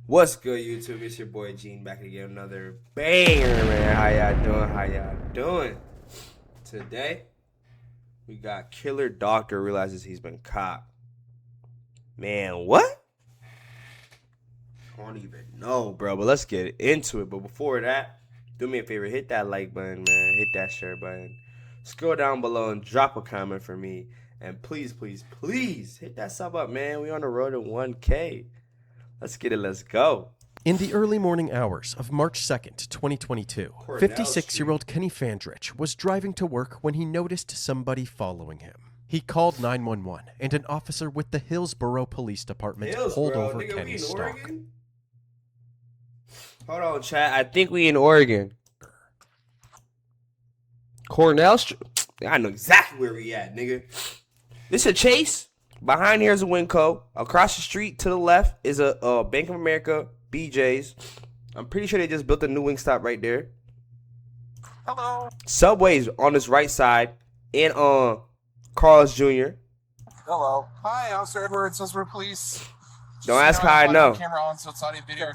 What's good, YouTube? It's your boy Gene back again, another banger, man. How y'all doing? How y'all doing? Today, we got killer doctor realizes he's been caught. Man, what? I don't even know, bro. But let's get into it. But before that, do me a favor, hit that like button, man. Hit that share button. Scroll down below and drop a comment for me. And please, please, please hit that sub up, man. We on the road to 1K. Let's get it. Let's go. In the early morning hours of March 2nd, 2022, 56-year-old Kenny Fandrich was driving to work when he noticed somebody following him. He called 911, and an officer with the Hillsborough Police Department pulled over Kenny's stock. Hold on, chat. I think we in Oregon. Cornell Street. I know exactly where we at, nigga. This a Chase. Behind here is a Winco. Across the street to the left is a Bank of America, BJ's. I'm pretty sure they just built a new Wingstop right there. Hello. Subway's on this right side. And Carl's Jr. Hello. Hi, Officer Edwards, Hillsborough Police. Don't ask how I know. Camera on, so it's audio video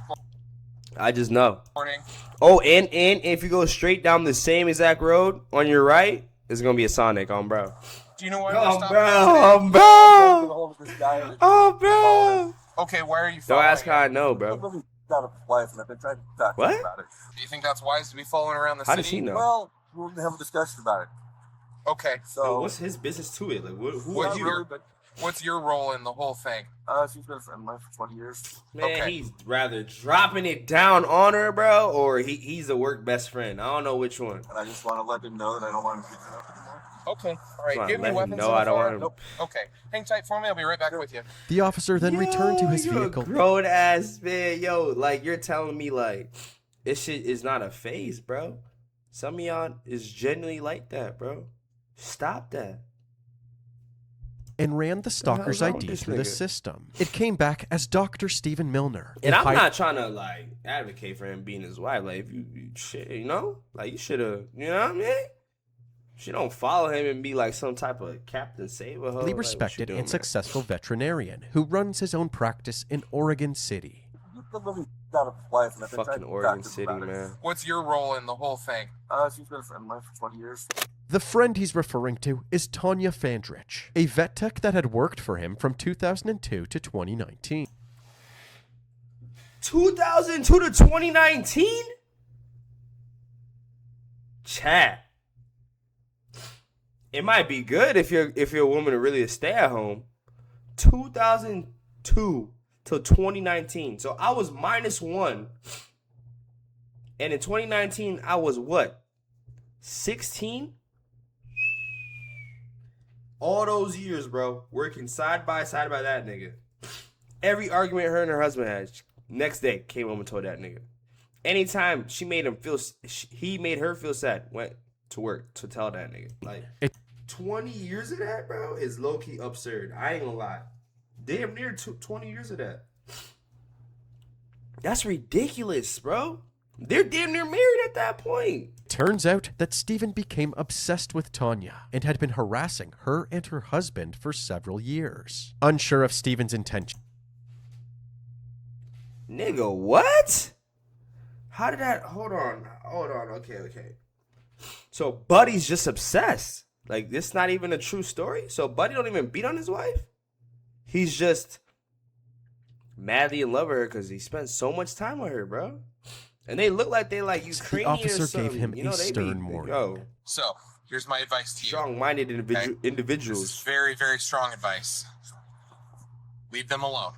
I just know. recording. Oh, and if you go straight down the same exact road on your right, it's gonna be a Sonic on, bro. Do you know why Oh, we're bro. stopping? Oh, bro. Okay, why are you Don't following ask how I him? know, bro. What? Do you think that's wise to be following around the How city? does he know? Well, we'll have a discussion about it. Okay. So, What's his business to it? Like, who What's are you? your what's your role in the whole thing? she's been a friend of mine for 20 years. Man, Okay. he's rather dropping it down on her, bro, or he's a work best friend. I don't know which one. And I just want to let him know that I don't want him to beat her up anymore. Okay. All right. Just Do you have wanna any let him weapons? know so I don't far? want him- Nope. Okay. Hang tight for me. I'll be right back with you. The officer then returned to his Yo, vehicle. grown ass man, yo, like you're telling me like this shit is not a phase, bro. Some of y'all is genuinely like that, bro. Stop that. And ran the stalker's wrong with ID this through the nigga? system. It came back as Dr. Stephen Milner. And a I'm high- not trying to like advocate for him being his wife. Like if you shit, you know, like you should have, you know what I mean? She don't follow him and be like some type of Captain Saver. highly respected and successful veterinarian who runs his own practice in Oregon City. You've been living out of his wife, and I've been trying Fucking to Oregon talk to him City, about it. man. What's your role in the whole thing? She's been a friend of mine for 20 years. The friend he's referring to is Tanya Fandrich, a vet tech that had worked for him from 2002 to 2019. 2002 to 2019? Chat. It might be good if you're a woman to really stay at home. 2002 till 2019. So I was -1. And in 2019 I was what? 16? All those years, bro, working side by side by that nigga. Every argument her and her husband had, next day came home and told that nigga. Anytime he made her feel sad, went to work to tell that nigga. Like 20 years of that, bro, is low key absurd. I ain't gonna lie. Damn near 20 years of that. That's ridiculous, bro. They're damn near married at that point. Turns out that Stephen became obsessed with Tanya and had been harassing her and her husband for several years. Unsure of Stephen's intention. Nigga, what? How did that? Hold on. Okay. So Buddy's just obsessed. Like, this not even a true story? So Buddy don't even beat on his wife? He's just madly in love with her because he spent so much time with her, bro. And they look like they like Ukrainian The officer or something. gave him you know, a they stern be, warning. Yo, So, here's my advice to you. strong-minded This is individuals. very, very strong advice. Leave them alone.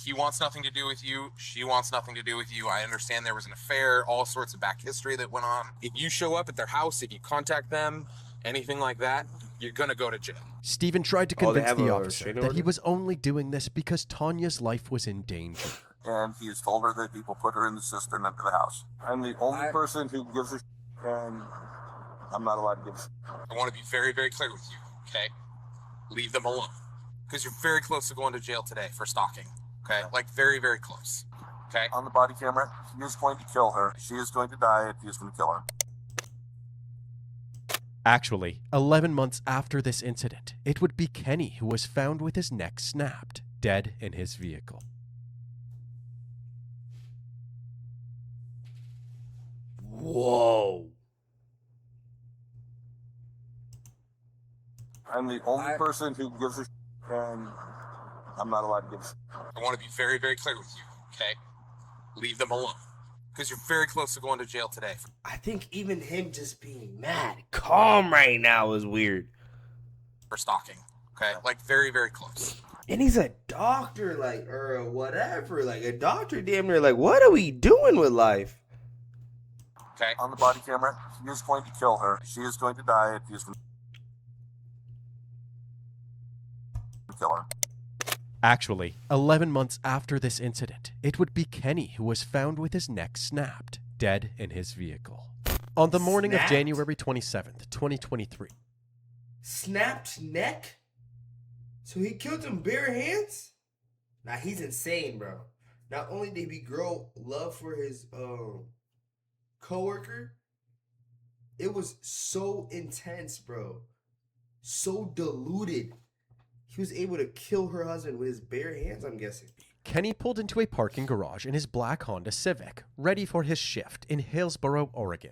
He wants nothing to do with you. She wants nothing to do with you. I understand there was an affair, all sorts of back history that went on. If you show up at their house, if you contact them, anything like that, you're going to go to jail. Stephen tried to Oh, they convince have the a officer restraining that he order? was only doing this because Tanya's life was in danger. And he has told her that he will put her in the cistern under the house. I'm the only person who gives a and I'm not allowed to give a I want to be very, very clear with you, okay? Leave them alone. Because you're very close to going to jail today for stalking, okay? Like, very, very close, okay? On the body camera, he is going to kill her. She is going to die, and he is going to kill her. Actually, 11 months after this incident, it would be Kenny who was found with his neck snapped, dead in his vehicle. Whoa. I'm the only person who gives a shit, and I'm not allowed to give a shit. I want to be very, very clear with you, okay? Leave them alone. Because you're very close to going to jail today. I think even him just being mad, calm right now is weird. For stalking, okay? Like, very, very close. And he's a doctor, like, or whatever. Like, a doctor damn near, like, what are we doing with life? Okay? On the body camera, he is going to kill her. She is going to die. He is going to kill her. Actually, 11 months after this incident, it would be Kenny who was found with his neck snapped, dead in his vehicle. On the morning of January 27th, 2023. Snapped neck? So he killed him bare hands? Nah, he's insane, bro. Not only did he grow love for his coworker, it was so intense, bro. So diluted. He was able to kill her husband with his bare hands, I'm guessing. Kenny pulled into a parking garage in his black Honda Civic, ready for his shift in Hillsboro, Oregon.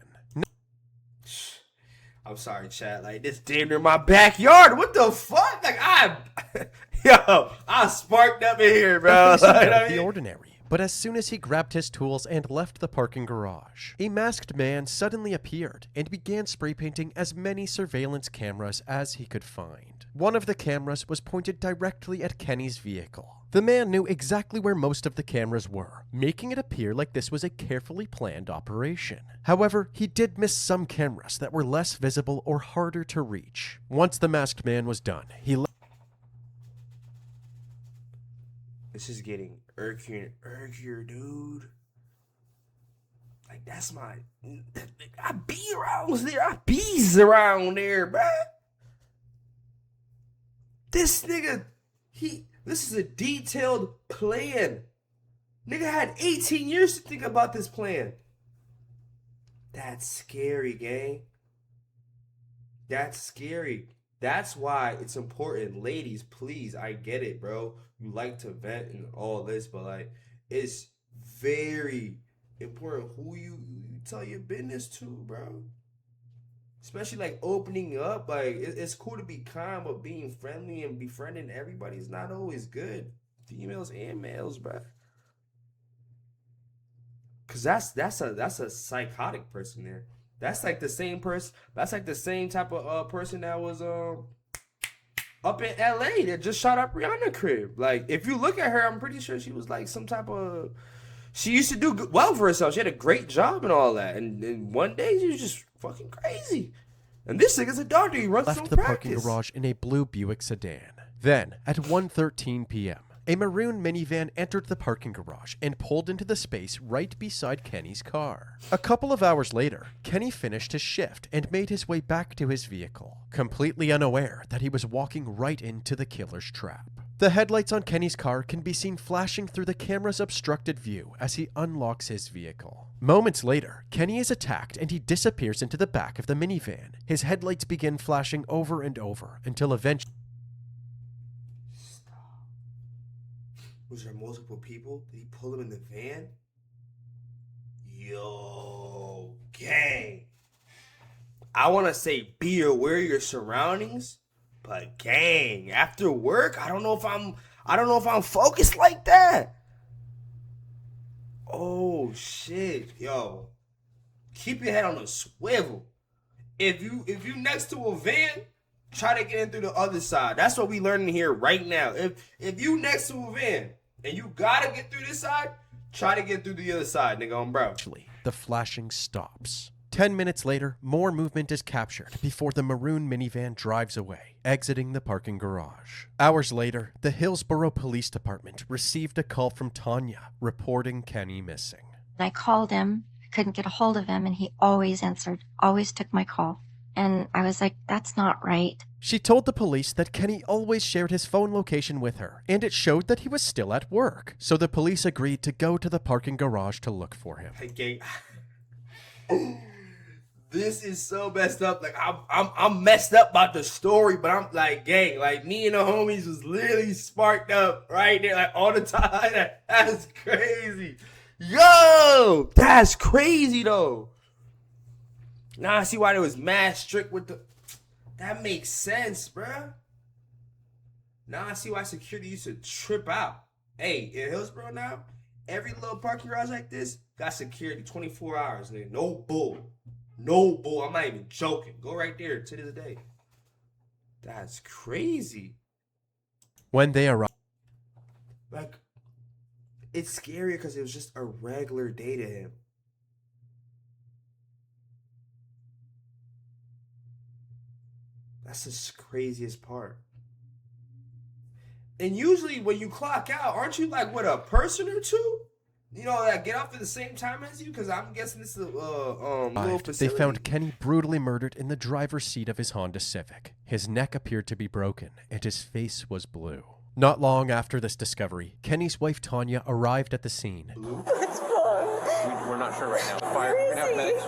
I'm sorry, chat. Like, this damn near my backyard. What the fuck? Like, I sparked up in here, bro. Out of the ordinary. But as soon as he grabbed his tools and left the parking garage, a masked man suddenly appeared and began spray painting as many surveillance cameras as he could find. One of the cameras was pointed directly at Kenny's vehicle. The man knew exactly where most of the cameras were, making it appear like this was a carefully planned operation. However, he did miss some cameras that were less visible or harder to reach. Once the masked man was done, he This is getting irkier and irkier, dude. Like, that's my... I be around there. I bees around there, bruh. This nigga, this is a detailed plan. Nigga had 18 years to think about this plan. That's scary, gang. That's scary. That's why it's important. Ladies, please, I get it, bro. You like to vent and all this, but like, it's very important who you tell your business to, bro. Especially like opening up. Like, it's cool to be kind, but being friendly and befriending everybody is not always good. Females and males, bro. Cause that's a psychotic person there. That's like the same person. That's like the same type of person that was up in LA that just shot up Rihanna's crib. Like, if you look at her, I'm pretty sure she was like some type of. She used to do well for herself. She had a great job and all that. And one day she was just fucking crazy. And this nigga's a doctor. He runs his own left the parking practice. garage in a blue Buick sedan. Then, at 1:13 p.m., a maroon minivan entered the parking garage and pulled into the space right beside Kenny's car. A couple of hours later, Kenny finished his shift and made his way back to his vehicle, completely unaware that he was walking right into the killer's trap. The headlights on Kenny's car can be seen flashing through the camera's obstructed view as he unlocks his vehicle. Moments later, Kenny is attacked and he disappears into the back of the minivan. His headlights begin flashing over and over until eventually... Was there multiple people? Did he pull them in the van? Yo, gang. I want to say be aware of your surroundings, but gang, after work, I don't know if I'm focused like that. Oh shit, yo. Keep your head on a swivel. If you next to a van, try to get in through the other side. That's what we learning here right now. If you next to a van and you gotta get through this side, try to get through the other side, nigga, on bro. The flashing stops. 10 minutes later, more movement is captured before the maroon minivan drives away, exiting the parking garage. Hours later, the Hillsboro Police Department received a call from Tanya reporting Kenny missing. I called him, couldn't get a hold of him, and he always answered, always took my call. And I was like, that's not right. She told the police that Kenny always shared his phone location with her, and it showed that he was still at work. So the police agreed to go to the parking garage to look for him. Hey, gang. This is so messed up. Like, I'm messed up about the story, but I'm like, gang, like me and the homies was literally sparked up right there, like all the time. That's crazy. Yo, that's crazy though. Nah, I see why they was mad strict with the. That makes sense, bruh. Now I see why security used to trip out. Hey, in Hillsborough now, every little parking garage like this got security 24 hours, nigga. No bull. No bull. I'm not even joking. Go right there to this day. That's crazy. When they arrived, Like, it's scary because it was just a regular day to him. That's the craziest part. And usually when you clock out, aren't you like with a person or two? You know, that get off at the same time as you? Because I'm guessing this is a little facility. they found Kenny brutally murdered in the driver's seat of his Honda Civic. His neck appeared to be broken, and his face was blue. Not long after this discovery, Kenny's wife Tanya arrived at the scene. We're not sure right now. We're gonna have medics.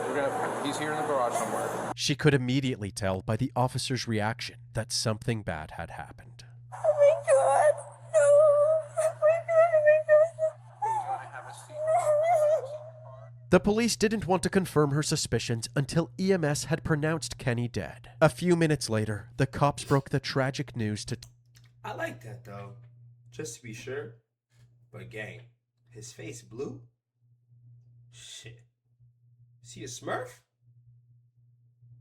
He's here in the garage somewhere. She could immediately tell by the officer's reaction that something bad had happened. Oh my God. No. Oh my God. Oh my God. The police didn't want to confirm her suspicions until EMS had pronounced Kenny dead. A few minutes later, the cops broke the tragic news to... I like that, though. Just to be sure. But, gang, his face blue? Shit. Is he a smurf?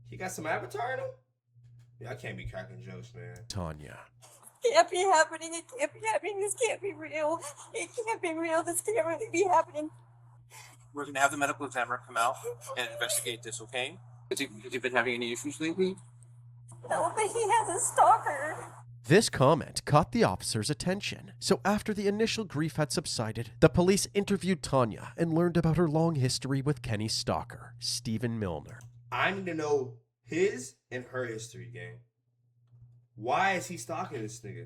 He got some avatar in him? Yeah, I can't be cracking jokes, man. Tanya. It can't be happening. It can't be happening. This can't be real. It can't be real. This can't really be happening. We're gonna have the medical examiner come out and investigate this, okay? Has he been having any issues lately? No, but he has a stalker. This comment caught the officer's attention, so after the initial grief had subsided, the police interviewed Tanya and learned about her long history with Kenny's stalker, Stephen Milner. I need to know his and her history, gang. Why is he stalking this nigga?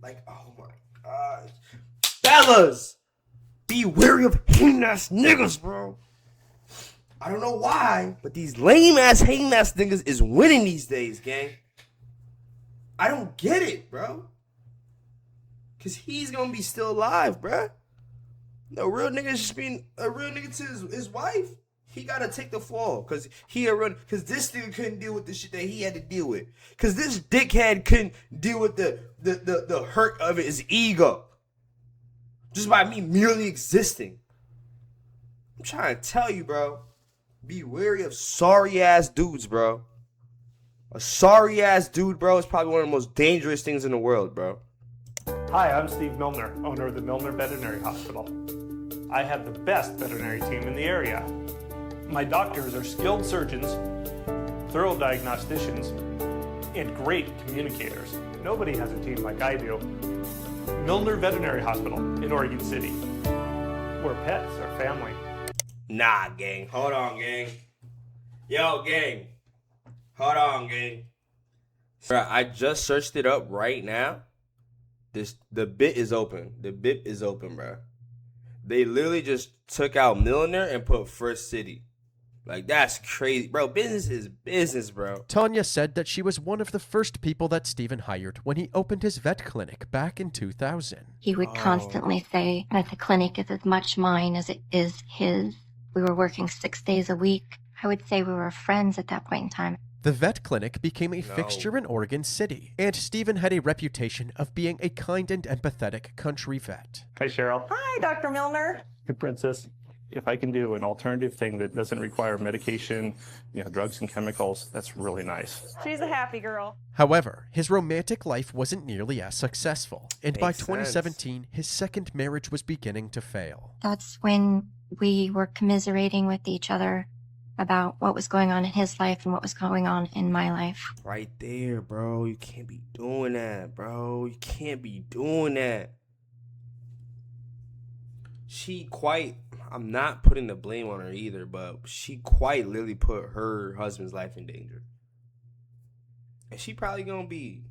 Like, oh my gosh. Fellas! Be wary of hating ass niggas, bro. I don't know why, but these lame ass hating ass niggas is winning these days, gang. I don't get it, bro. Cause he's gonna be still alive, bro. No real nigga just being a real nigga to his wife. He gotta take the fall, cause cause this nigga couldn't deal with the shit that he had to deal with. Cause this dickhead couldn't deal with the hurt of his ego. Just by me merely existing. I'm trying to tell you, bro. Be wary of sorry ass dudes, bro. A sorry ass dude, bro, is probably one of the most dangerous things in the world, bro. Hi, I'm Steve Milner, owner of the Milner Veterinary Hospital. I have the best veterinary team in the area. My doctors are skilled surgeons, thorough diagnosticians, and great communicators. Nobody has a team like I do. Milner Veterinary Hospital in Oregon City, where pets are family. Nah, gang. Hold on, gang. Yo, gang. Hold on, gang. Bro, I just searched it up right now. The bit is open. The bit is open, bro. They literally just took out Milner and put First City. Like, that's crazy. Bro, business is business, bro. Tanya said that she was one of the first people that Stephen hired when he opened his vet clinic back in 2000. He would constantly say that the clinic is as much mine as it is his. We were working 6 days a week. I would say we were friends at that point in time. The vet clinic became a fixture in Oregon City, and Stephen had a reputation of being a kind and empathetic country vet. Hi, Cheryl. Hi, Dr. Milner. Hey, Princess. If I can do an alternative thing that doesn't require medication, drugs and chemicals, that's really nice. She's a happy girl. However, his romantic life wasn't nearly as successful, and by Makes 2017, his second marriage was beginning to fail. That's when we were commiserating with each other about what was going on in his life and what was going on in my life. Right there, bro. You can't be doing that, bro. You can't be doing that. I'm not putting the blame on her either, but she quite literally put her husband's life in danger. And she probably gonna be,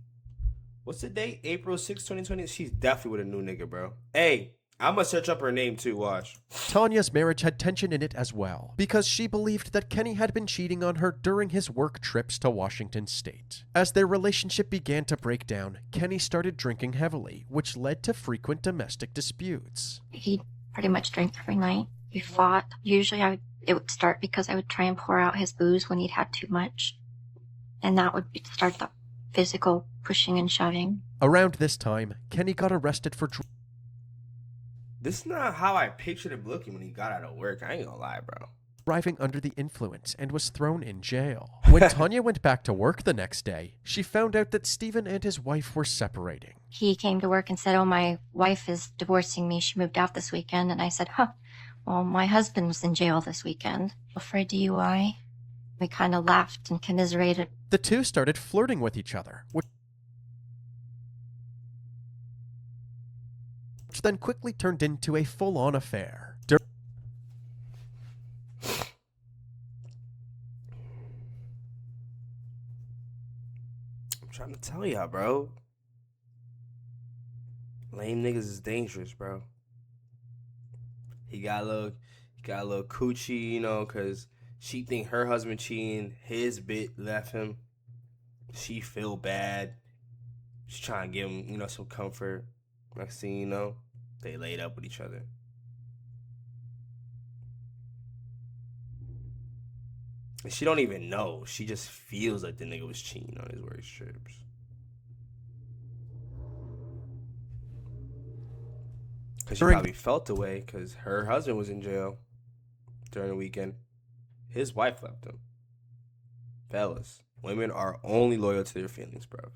what's the date? April 6, 2020? She's definitely with a new nigga, bro. Hey, I'm gonna search up her name too, watch. Tanya's marriage had tension in it as well, because she believed that Kenny had been cheating on her during his work trips to Washington State. As their relationship began to break down, Kenny started drinking heavily, which led to frequent domestic disputes. He pretty much drank every night. We fought. Usually it would start because I would try and pour out his booze when he'd had too much. And that would start the physical pushing and shoving. Around this time, Kenny got arrested for This is not how I pictured him looking when he got out of work. I ain't gonna lie, bro. driving under the influence and was thrown in jail. When Tanya went back to work the next day, she found out that Stephen and his wife were separating. He came to work and said, "Oh, my wife is divorcing me. She moved out this weekend." And I said, "Huh, well, my husband was in jail this weekend for a DUI." We kind of laughed and commiserated. The two started flirting with each other, which then quickly turned into a full-on affair. I'm trying to tell y'all, bro. Lame niggas is dangerous, bro. He got a little coochie, you know, cause she think her husband cheating, his bit left him. She feel bad. She's trying to give him, you know, some comfort. Next thing you know, they laid up with each other. And she don't even know. She just feels like the nigga was cheating on his work trips. Because she probably felt the way because her husband was in jail during the weekend. His wife left him. Fellas, women are only loyal to their feelings, bro.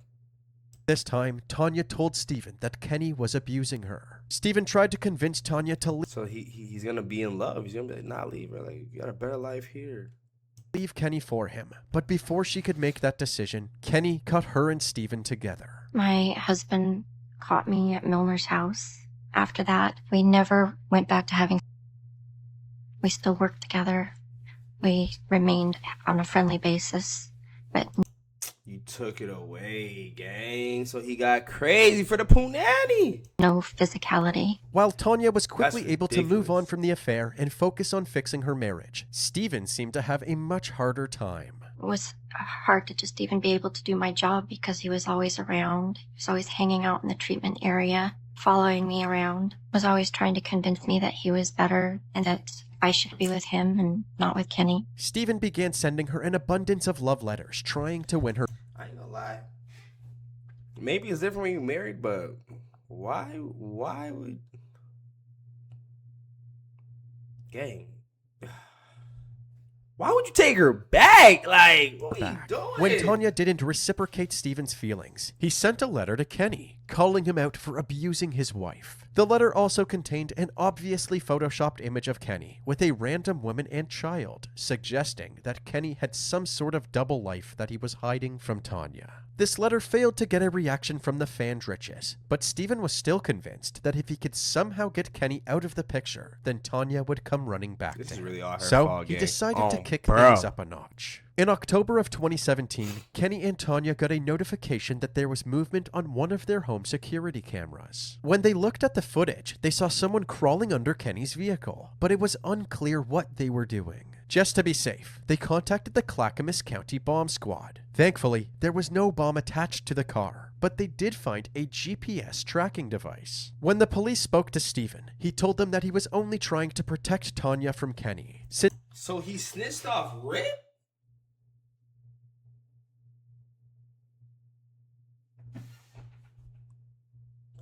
This time, Tanya told Stephen that Kenny was abusing her. Stephen tried to convince Tanya to leave. So he's going to be in love. He's going to be like, nah, leave her. Like, you got a better life here. Leave Kenny for him. But before she could make that decision, Kenny caught her and Stephen together. My husband caught me at Milner's house. After that, we never went back to having. We still worked together. We remained on a friendly basis, but you took it away, gang. So he got crazy for the punani. No physicality. While Tanya was quickly able to move on from the affair and focus on fixing her marriage, Stephen seemed to have a much harder time. It was hard to just even be able to do my job because he was always around. He was always hanging out in the treatment area, following me around. Was always trying to convince me that he was better and that I should be with him and not with Kenny. Stephen began sending her an abundance of love letters, trying to win her. I ain't gonna lie. Maybe it's different when you're married, but why would... Gang. Why would you take her back? Like, what are you doing? When Tanya didn't reciprocate Stephen's feelings, he sent a letter to Kenny, calling him out for abusing his wife. The letter also contained an obviously photoshopped image of Kenny with a random woman and child, suggesting that Kenny had some sort of double life that he was hiding from Tanya. This letter failed to get a reaction from the Fandriches, but Stephen was still convinced that if he could somehow get Kenny out of the picture, then Tanya would come running back to him. This is really all her So fault, he gang. decided to kick things up a notch. In October of 2017, Kenny and Tanya got a notification that there was movement on one of their home security cameras. When they looked at the footage, they saw someone crawling under Kenny's vehicle, but it was unclear what they were doing. Just to be safe, they contacted the Clackamas County Bomb Squad. Thankfully, there was no bomb attached to the car, but they did find a GPS tracking device. When the police spoke to Stephen, he told them that he was only trying to protect Tanya from Kenny. So he snitched off Rip?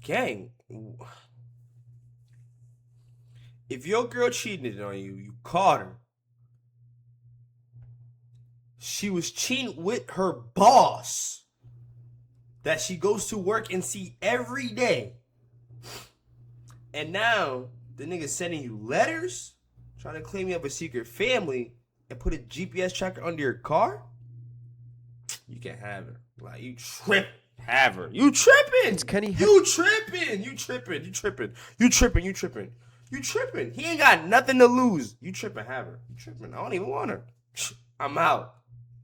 Gang, if your girl cheated on you, you caught her. She was cheating with her boss that she goes to work and see every day. And now the nigga's sending you letters, trying to claim you have a secret family and put a GPS tracker under your car? You can't have her. Like, you tripping. Have her. You tripping. It's Kenny. You tripping. You tripping. You tripping. You tripping. You tripping. You tripping. He ain't got nothing to lose. You tripping. Have her. You tripping. I don't even want her. I'm out.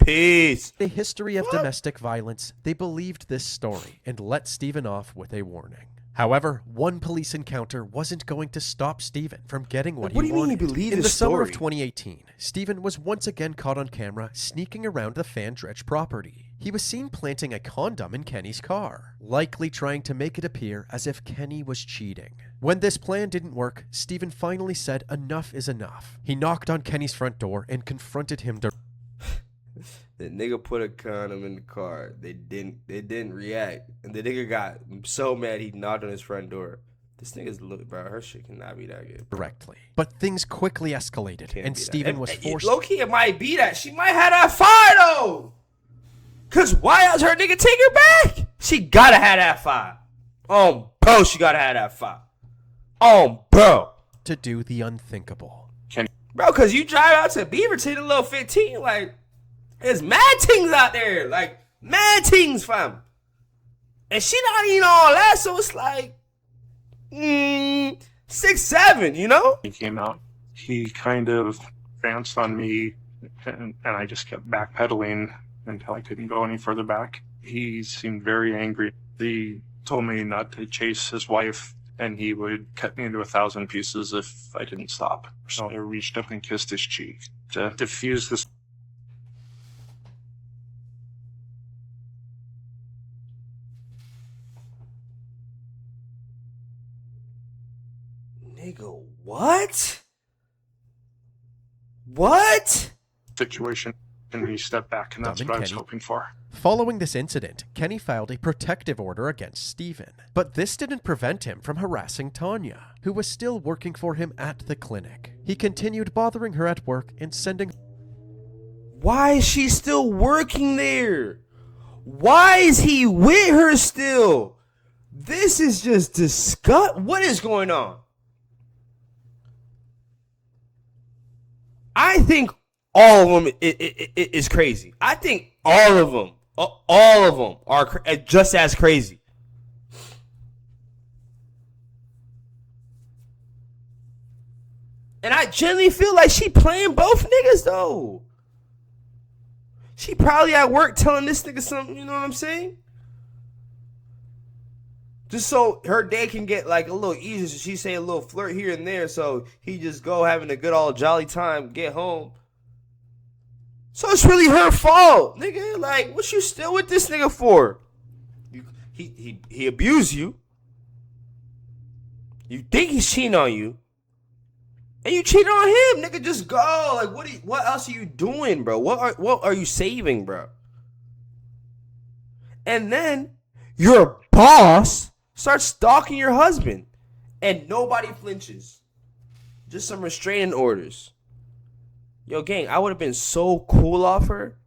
Peace. A history of domestic violence, they believed this story and let Stephen off with a warning. However, one police encounter wasn't going to stop Stephen from getting what he wanted. What do you mean you believe In this the summer of story? 2018, Stephen was once again caught on camera sneaking around the Fandrich property. he was seen planting a condom in Kenny's car, likely trying to make it appear as if Kenny was cheating. When this plan didn't work, Steven finally said enough is enough. He knocked on Kenny's front door and confronted him directly. The nigga put a condom in the car. They didn't react. And the nigga got so mad he knocked on his front door. This nigga's look, bro. Her shit cannot be that good. Directly. But things quickly escalated, and Steven was forced. Low key, it might be that. She might have that fire, though. Because why else her nigga take her back? She gotta have that fire. Bro, she gotta have that fire. Bro. To do the unthinkable. Bro, because you drive out to Beaverton, a little 15, like, there's mad things out there. Like, mad things, fam. And she not eating all that, so it's like, 6, 7, you know? He came out. He kind of advanced on me, and I just kept backpedaling until I couldn't go any further back. He seemed very angry. He told me not to chase his wife, and he would cut me into 1,000 pieces if I didn't stop. So I reached up and kissed his cheek to diffuse this. Nigga, what? What? Situation, and he stepped back, and that's what I was hoping for. Following this incident, Kenny filed a protective order against Steven. But this didn't prevent him from harassing Tanya, who was still working for him at the clinic. He continued bothering her at work and sending... Why is she still working there? Why is he with her still? This is just disgusting. What is going on? I think all of them is crazy. I think all of them are just as crazy. And I genuinely feel like she playing both niggas though. She probably at work telling this nigga something, you know what I'm saying? Just so her day can get like a little easier. So she say a little flirt here and there. So he just go having a good old jolly time, get home. So it's really her fault, nigga. Like, what you still with this nigga for? He abused you. You think he's cheating on you. And you cheated on him, nigga. Just go. Like, what else are you doing, bro? What are you saving, bro? And then your boss starts stalking your husband, and nobody flinches. Just some restraining orders. Yo, gang, I would have been so cool off her.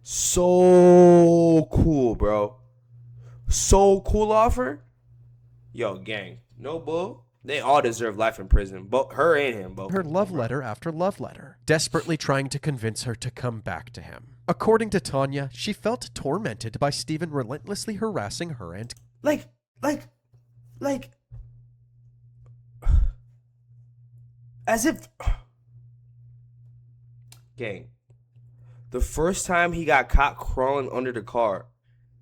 So cool, bro. So cool off her. Yo, gang, no bull. They all deserve life in prison. Both her and him, both. Her love letter after love letter, desperately trying to convince her to come back to him. According to Tanya, she felt tormented by Steven relentlessly harassing her and... Like, as if... Gang, the first time he got caught crawling under the car,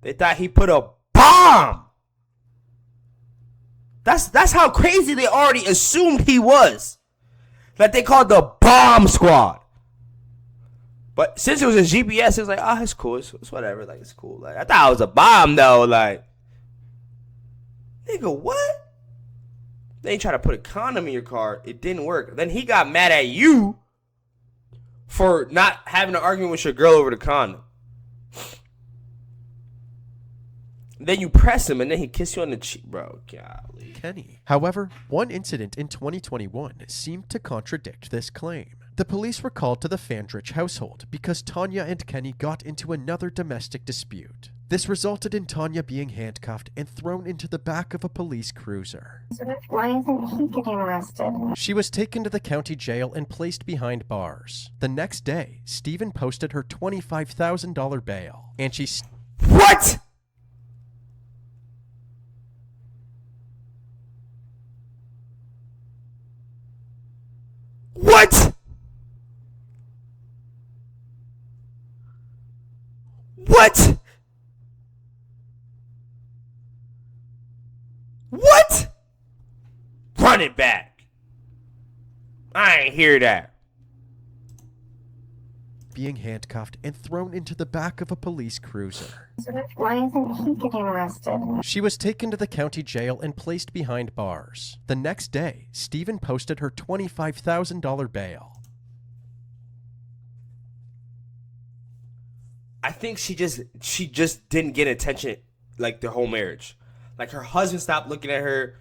they thought he put a bomb. That's how crazy they already assumed he was. That they called the bomb squad. But since it was a GPS, it was like, oh, it's cool. It's whatever. Like, it's cool. Like, I thought it was a bomb, though. Like, nigga, what? They ain't try to put a condom in your car. It didn't work. Then he got mad at you for not having an argument with your girl over the condom. Then you press him and then he kiss you on the cheek, bro. Golly. Kenny. However, one incident in 2021 seemed to contradict this claim. The police were called to the Fandrich household because Tanya and Kenny got into another domestic dispute. This resulted in Tanya being handcuffed and thrown into the back of a police cruiser. Why isn't he getting arrested? She was taken to the county jail and placed behind bars. The next day, Steven posted her $25,000 bail, and she... What? What? What? What? Run it back. I ain't hear that. being handcuffed and thrown into the back of a police cruiser. Why isn't he getting arrested? She was taken to the county jail and placed behind bars. The next day, Stephen posted her $25,000 bail. I think she just didn't get attention like the whole marriage. Like her husband stopped looking at her,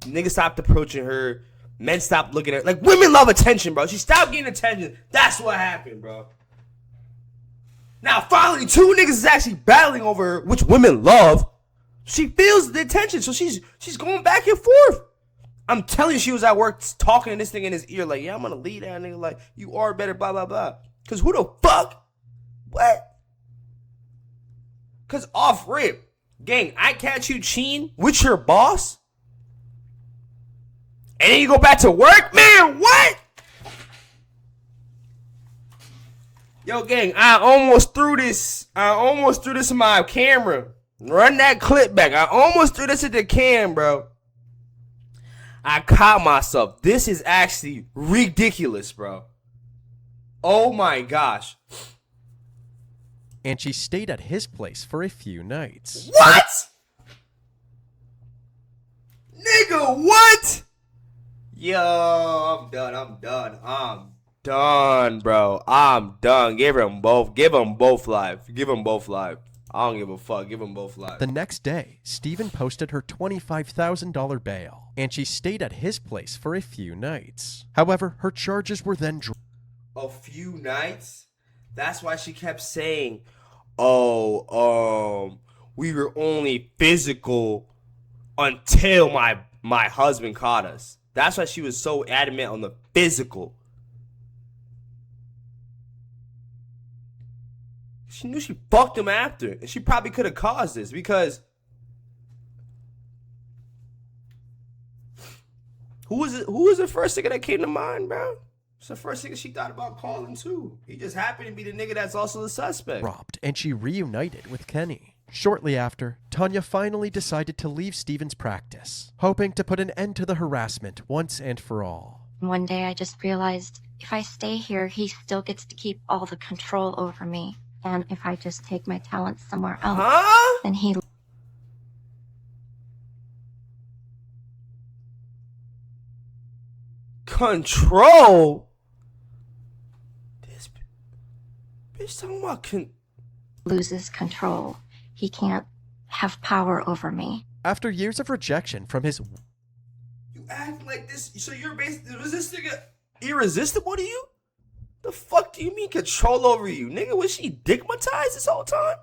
niggas stopped approaching her, men stopped looking at her. Like women love attention, bro. She stopped getting attention. That's what happened, bro. Now finally, two niggas is actually battling over her, which women love. She feels the attention, so she's going back and forth. I'm telling you, she was at work talking to this thing in his ear, like, yeah, I'm gonna lead that nigga, like, you are better, blah blah blah. Cause who the fuck? What? Cause off rip, gang, I catch you cheating with your boss, and then you go back to work, man. What? Yo, gang, I almost threw this in my camera. Run that clip back. I almost threw this at the cam, bro. I caught myself. This is actually ridiculous, bro. Oh my gosh. And she stayed at his place for a few nights. What? Nigga, what? Yo, I'm done, bro. I'm done. Give them both life. I don't give a fuck. Give them both life. The next day, Stephen posted her $25,000 bail, and she stayed at his place for a few nights. However, her charges were then dropped. A few nights? That's why she kept saying, we were only physical until my husband caught us. That's why she was so adamant on the physical. She knew she fucked him after, and she probably could have caused this because who was the first nigga that came to mind, bro? It's the first nigga she thought about calling too. He just happened to be the nigga that's also the suspect. Robbed, and she reunited with Kenny. Shortly after, Tanya finally decided to leave Stephen's practice, hoping to put an end to the harassment once and for all. One day I just realized if I stay here, he still gets to keep all the control over me. And if I just take my talents somewhere else, then he... Control? This bitch talking about loses control. He can't have power over me. After years of rejection from his... You act like this, so you're basically... Was this nigga irresistible to you? The fuck do you mean control over you? Nigga, was she digmatized this whole time?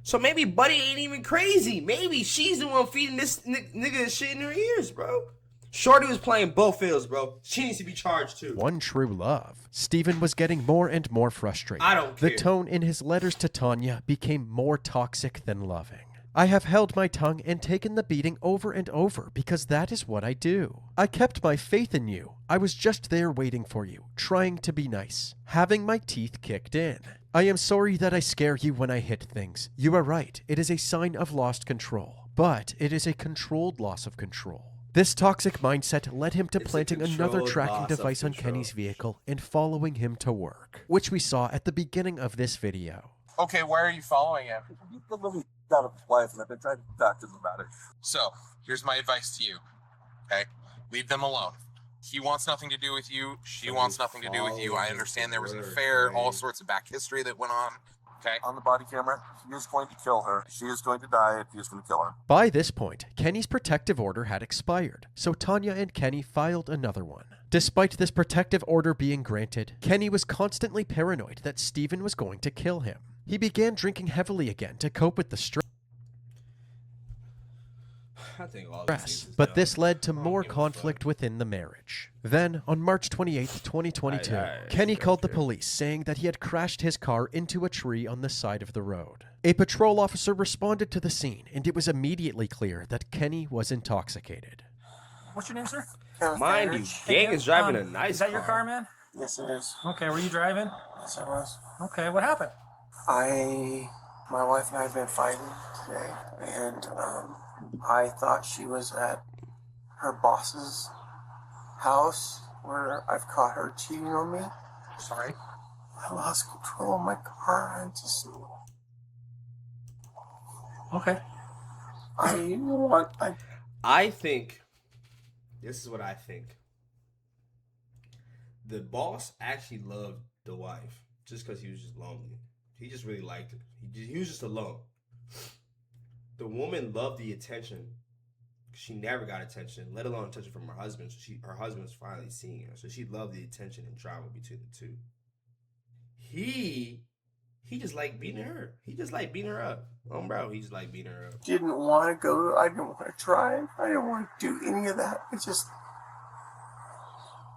So maybe Buddy ain't even crazy. Maybe she's the one feeding this nigga shit in her ears, bro. Shorty was playing both fields, bro. She needs to be charged too. One true love. Stephen was getting more and more frustrated. I don't care. The tone in his letters to Tanya became more toxic than loving. I have held my tongue and taken the beating over and over because that is what I do. I kept my faith in you. I was just there waiting for you, trying to be nice, having my teeth kicked in. I am sorry that I scare you when I hit things. You are right, it is a sign of lost control, but it is a controlled loss of control. This toxic mindset led him to planting another tracking device on Kenny's vehicle and following him to work, which we saw at the beginning of this video. Okay, why are you following him? Out of his life, and I've been trying to talk to him about it. So, here's my advice to you, okay? Leave them alone. He wants nothing to do with you. She wants nothing to do with you. I understand there was an affair, all sorts of back history that went on, okay? On the body camera, he is going to kill her. She is going to die if he is going to kill her. By this point, Kenny's protective order had expired, so Tanya and Kenny filed another one. Despite this protective order being granted, Kenny was constantly paranoid that Stephen was going to kill him. He began drinking heavily again to cope with the stress, but this led to more conflict within the marriage. Then, on March 28, 2022, Kenny called the police saying that he had crashed his car into a tree on the side of the road. A patrol officer responded to the scene, and it was immediately clear that Kenny was intoxicated. What's your name, sir? Mind you, Gang is driving a nice car. Is that your car, man? Yes, it is. Okay, were you driving? Yes, I was. Okay, what happened? My wife and I have been fighting today, and I thought she was at her boss's house where I've caught her cheating on me. Sorry. I lost control of my car and just. Okay. I think, this is what I think. The boss actually loved the wife just because he was just lonely. He just really liked her. He was just alone. The woman loved the attention. She never got attention, let alone attention from her husband. So her husband was finally seeing her. So she loved the attention and drama between the two. He just liked beating her. He just liked beating her up. Oh, bro, he just liked beating her up. Didn't want to go. I didn't want to try. I didn't want to do any of that. It just.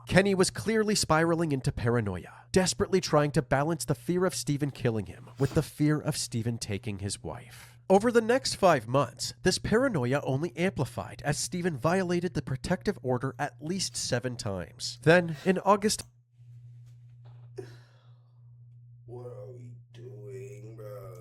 Kenny was clearly spiraling into paranoia, desperately trying to balance the fear of Stephen killing him with the fear of Stephen taking his wife. Over the next 5 months, this paranoia only amplified as Stephen violated the protective order at least 7 times. Then, in August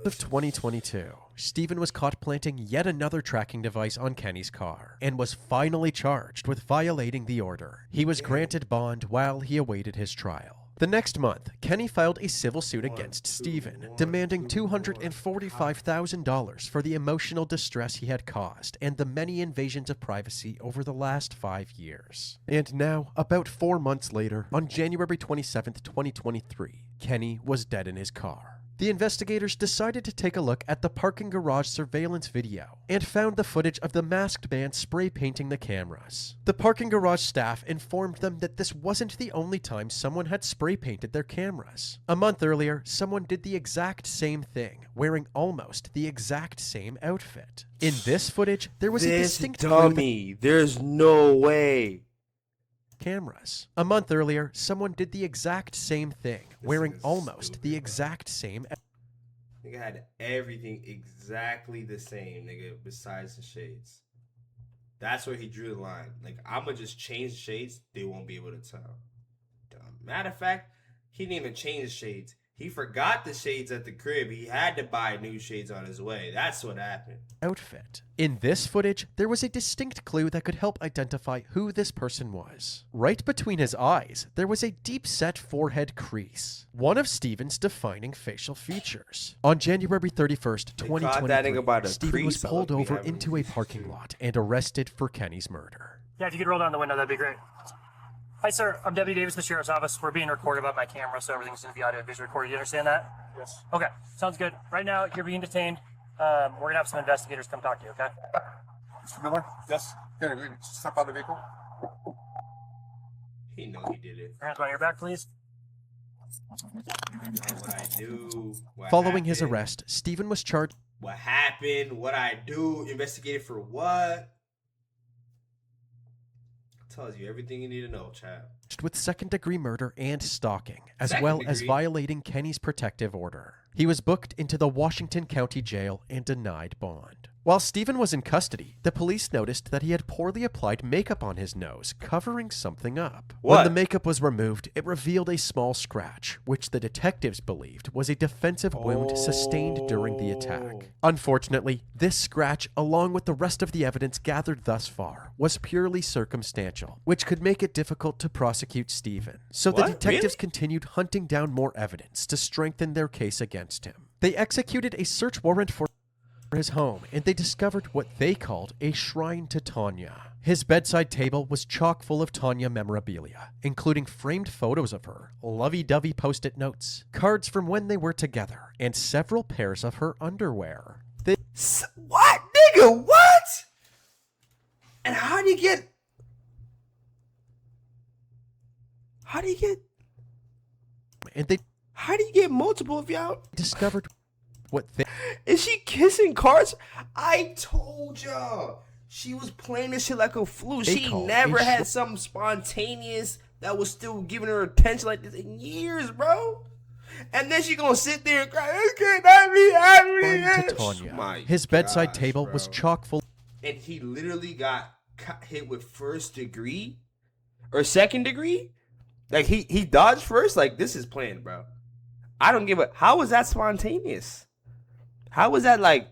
of 2022, Stephen was caught planting yet another tracking device on Kenny's car and was finally charged with violating the order. He was granted bond while he awaited his trial. The next month, Kenny filed a civil suit against Stephen, demanding $245,000 for the emotional distress he had caused and the many invasions of privacy over the last 5 years. And now, about 4 months later, on January 27, 2023, Kenny was dead in his car. The investigators decided to take a look at the parking garage surveillance video and found the footage of the masked man spray painting the cameras. The parking garage staff informed them that this wasn't the only time someone had spray painted their cameras. A month earlier, someone did the exact same thing, wearing almost the exact same outfit. In this footage, there was a distinct dummy. There's no way. Cameras. A month earlier, someone did the exact same thing, wearing almost the exact same. Nigga had everything exactly the same, nigga, besides the shades. That's where he drew the line. Like, I'ma just change the shades, they won't be able to tell. Matter of fact, he didn't even change the shades. He forgot the shades at the crib. He had to buy new shades on his way. That's what happened. Outfit. In this footage, there was a distinct clue that could help identify who this person was. Right between his eyes, there was a deep-set forehead crease, one of Stephen's defining facial features. On January 31st, 2023, Stephen was pulled over into a parking lot and arrested for Kenny's murder. Yeah, if you could roll down the window, that'd be great. Hi, sir. I'm Deputy Davis, the Sheriff's Office. We're being recorded by my camera, so everything's going to be audio and visual recorded. You understand that? Yes. Okay, sounds good. Right now, you're being detained. We're going to have some investigators come talk to you, okay? Mr. Miller? Yes. Here, step out of the vehicle. He know he did it. Hands behind your back, please. What I do. Following his arrest, Stephen was charged. What happened? What I do? Investigated for what? Tells you everything you need to know, chap. With second-degree murder and stalking, as well as violating Kenny's protective order. He was booked into the Washington County Jail and denied bond. While Stephen was in custody, the police noticed that he had poorly applied makeup on his nose, covering something up. When the makeup was removed, it revealed a small scratch, which the detectives believed was a defensive wound sustained during the attack. Unfortunately, this scratch, along with the rest of the evidence gathered thus far, was purely circumstantial, which could make it difficult to prosecute Stephen. So the detectives continued hunting down more evidence to strengthen their case against him. They executed a search warrant for his home, and they discovered what they called a shrine to Tanya. His bedside table was chock full of Tanya memorabilia, including framed photos of her, lovey-dovey post-it notes, cards from when they were together, and several pairs of her underwear. What? Nigga, what? And how do you get... How do you get multiple of y'all? Discovered what they... Is she kissing cards? I told y'all. She was playing this shit like a fluke. She never had something spontaneous that was still giving her attention like this in years, bro. And then she gonna sit there and cry, "It's good, to Tanya. His bedside table was chock full. And he literally got hit with first degree or second degree. Like he dodged first. Like, this is planned, bro. I don't give a. How was that spontaneous? How was that like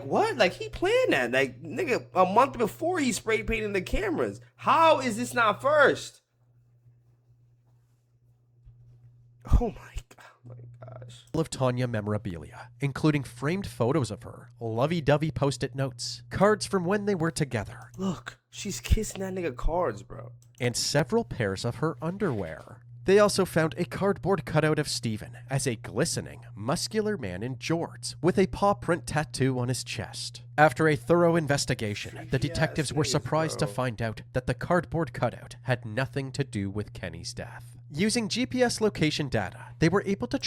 what? Like, he planned that. Like, nigga, a month before he spray painted the cameras. How is this not first? Oh my gosh. Of Tanya memorabilia, including framed photos of her, lovey-dovey post-it notes, cards from when they were together. Look, she's kissing that nigga cards, bro. And several pairs of her underwear. They also found a cardboard cutout of Stephen as a glistening, muscular man in jorts with a paw print tattoo on his chest. After a thorough investigation, the detectives were surprised to find out that the cardboard cutout had nothing to do with Kenny's death. Using GPS location data, they were able to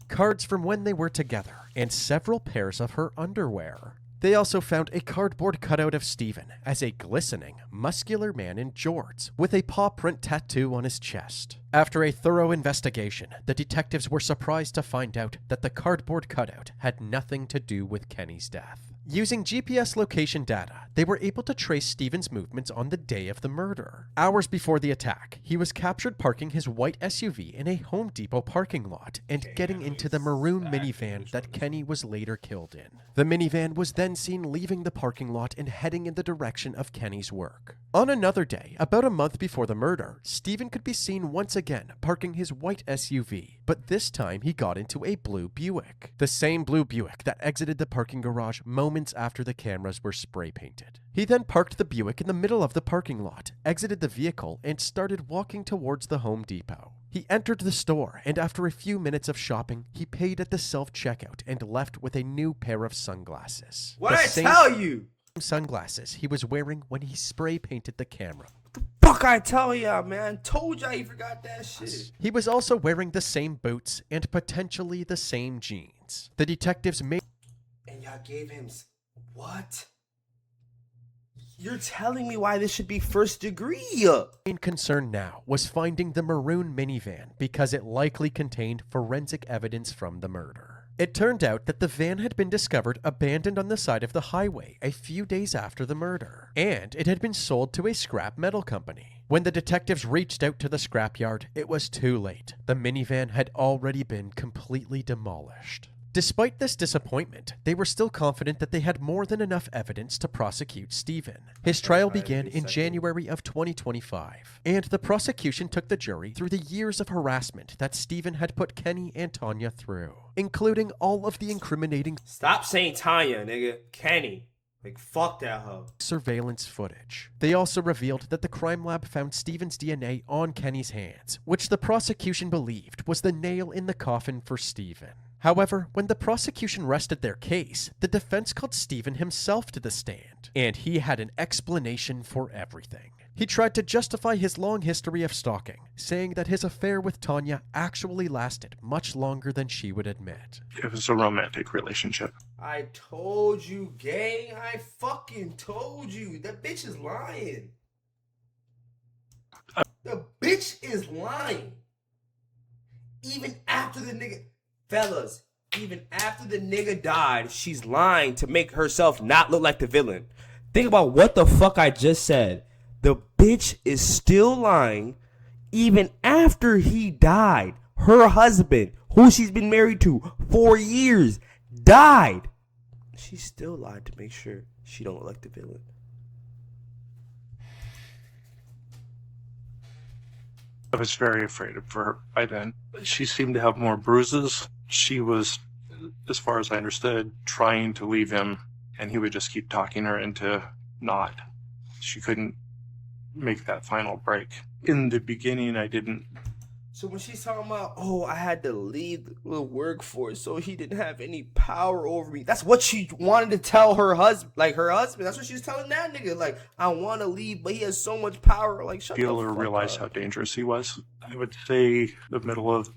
cards from when they were together, and several pairs of her underwear. They also found a cardboard cutout of Stephen as a glistening, muscular man in jorts with a paw print tattoo on his chest. After a thorough investigation, the detectives were surprised to find out that the cardboard cutout had nothing to do with Kenny's death. Using GPS location data, they were able to trace Stephen's movements on the day of the murder. Hours before the attack, he was captured parking his white SUV in a Home Depot parking lot and getting into the maroon minivan that Kenny was later killed in. The minivan was then seen leaving the parking lot and heading in the direction of Kenny's work. On another day, about a month before the murder, Stephen could be seen once again parking his white SUV, but this time he got into a blue Buick. The same blue Buick that exited the parking garage moments after the cameras were spray painted. He then parked the Buick in the middle of the parking lot, exited the vehicle, and started walking towards the Home Depot. He entered the store, and after a few minutes of shopping, he paid at the self-checkout and left with a new pair of sunglasses. What'd I tell you? Sunglasses he was wearing when he spray painted the camera. Fuck, I tell y'all, man. Told y'all you forgot that shit. He was also wearing the same boots and potentially the same jeans. The detectives made... And y'all gave him... What? You're telling me why this should be first degree? Main concern now was finding the maroon minivan because it likely contained forensic evidence from the murder. It turned out that the van had been discovered abandoned on the side of the highway a few days after the murder, and it had been sold to a scrap metal company. When the detectives reached out to the scrapyard, it was too late. The minivan had already been completely demolished. Despite this disappointment, they were still confident that they had more than enough evidence to prosecute Stephen. His trial began in January of 2025, and the prosecution took the jury through the years of harassment that Stephen had put Kenny and Tanya through, including all of the incriminating... Stop saying Tanya, nigga. Kenny. Like, fuck that hoe. Surveillance footage. They also revealed that the crime lab found Stephen's DNA on Kenny's hands, which the prosecution believed was the nail in the coffin for Stephen. However, when the prosecution rested their case, the defense called Stephen himself to the stand, and he had an explanation for everything. He tried to justify his long history of stalking, saying that his affair with Tanya actually lasted much longer than she would admit. It was a romantic relationship. I told you, gang. I fucking told you. That bitch is lying. The bitch is lying. Even after the nigga... Fellas, even after the nigga died, she's lying to make herself not look like the villain. Think about what the fuck I just said. The bitch is still lying even after he died. Her husband, who she's been married to 4 years, died. She still lied to make sure she don't look like the villain. I was very afraid of her by then. She seemed to have more bruises. She was, as far as I understood, trying to leave him, and he would just keep talking her into not. She couldn't make that final break. In the beginning, I didn't. So when she's talking about, oh, I had to leave the workforce so he didn't have any power over me. That's what she wanted to tell her husband. Like, her husband. That's what she was telling that nigga. Like, I want to leave, but he has so much power. Like, shut feel the or fuck realize up. how dangerous he was. I would say the middle of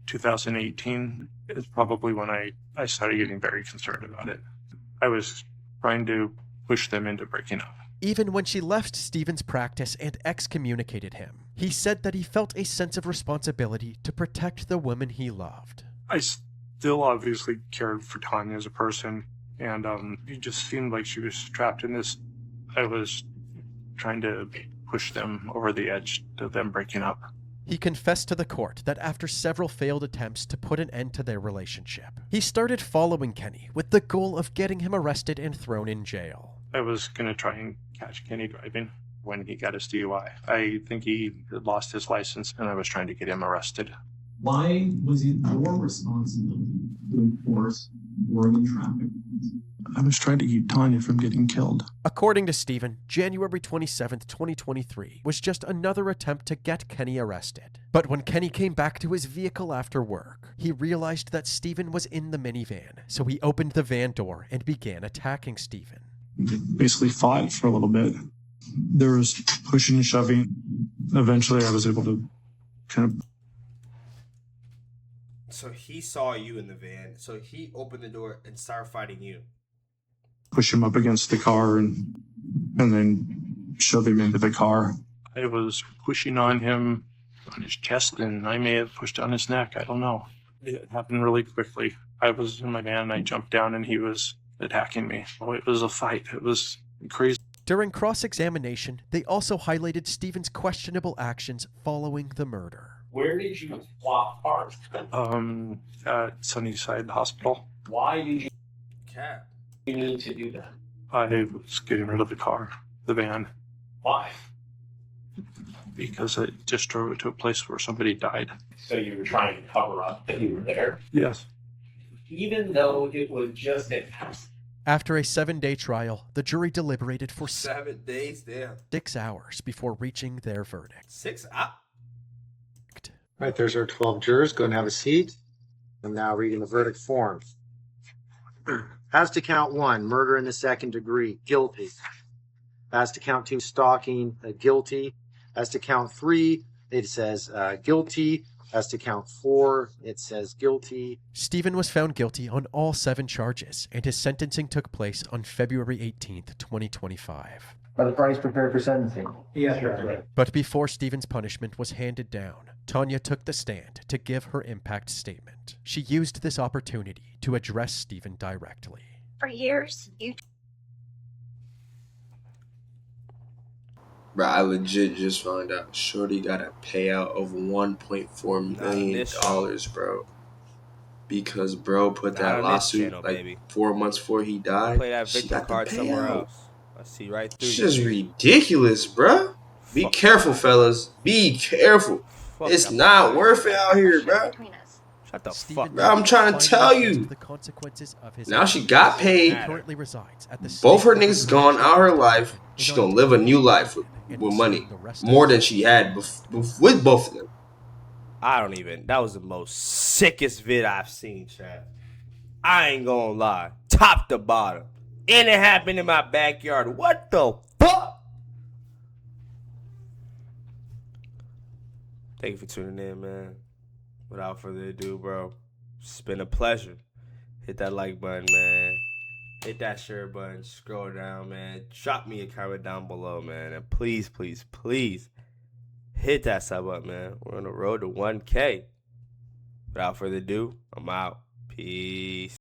2018 is probably when I started getting very concerned about it. I was trying to push them into breaking up. Even when she left Stephen's practice and excommunicated him, he said that he felt a sense of responsibility to protect the woman he loved. I still obviously cared for Tanya as a person, and it just seemed like she was trapped in this. I was trying to push them over the edge to them breaking up. He confessed to the court that after several failed attempts to put an end to their relationship, he started following Kenny with the goal of getting him arrested and thrown in jail. I was going to try and catch Kenny driving when he got his DUI. I think he had lost his license, and I was trying to get him arrested. Why was it your responsibility to enforce Oregon traffic? I was trying to keep Tanya from getting killed. According to Stephen, January 27th, 2023 was just another attempt to get Kenny arrested. But when Kenny came back to his vehicle after work, he realized that Stephen was in the minivan, so he opened the van door and began attacking Stephen. Basically fought for a little bit. There was pushing and shoving. Eventually I was able to kind of... So he saw you in the van, so he opened the door and started fighting you. push him up against the car and then shove him into the car. I was pushing on him on his chest, and I may have pushed on his neck. I don't know. It happened really quickly. I was in my van, and I jumped down, and he was attacking me. Oh, it was a fight. It was crazy. During cross-examination, they also highlighted Stephen's questionable actions following the murder. Where did you swap cars? At Sunnyside Hospital. Why did you Cap. need to do that? I was getting rid of the car, the van, Why? because I just drove it to a place where somebody died. So you were trying to cover up that you were there, Yes. even though it was just an accident. After a 7-day trial, the jury deliberated for 7 days, damn. 6 hours before reaching their verdict. 6 hours? All right, there's our 12 jurors. Go and have a seat. I'm now reading the verdict form. As to count 1, murder in the second degree, guilty. As to count 2, stalking, guilty. As to count 3, it says guilty. As to count 4, it says guilty. Stephen was found guilty on all 7 charges, and his sentencing took place on February 18th, 2025. Are the parties prepared for sentencing? Yes, sir. But before Stephen's punishment was handed down, Tanya took the stand to give her impact statement. She used this opportunity to address Stephen directly. For years, you Bro, I legit just found out Shorty got a payout of $1.4 million, bro. Because bro put that lawsuit channel, like baby. 4 months before he died. Play that She victim got the card somewhere payout. else. I see right through It's you. just ridiculous, bro. Be careful, fellas. Be careful. Fuck It's that. not worth it out here, bro. Shut the Stephen fuck Bro, I'm trying to tell you. the consequences of his Now she got paid. currently resides at the Both her state niggas gone out her life. She gonna live a new life with money. More than she had with both of them. I don't even. That was the most sickest vid I've seen, Chad. I ain't gonna lie. Top to bottom. And it happened in my backyard. What the fuck? Thank you for tuning in, man. Without further ado, bro, it's been a pleasure. Hit that like button, man. Hit that share button. Scroll down, man. Drop me a comment down below, man. And please, please, please hit that sub up, man. We're on the road to 1K. Without further ado, I'm out. Peace.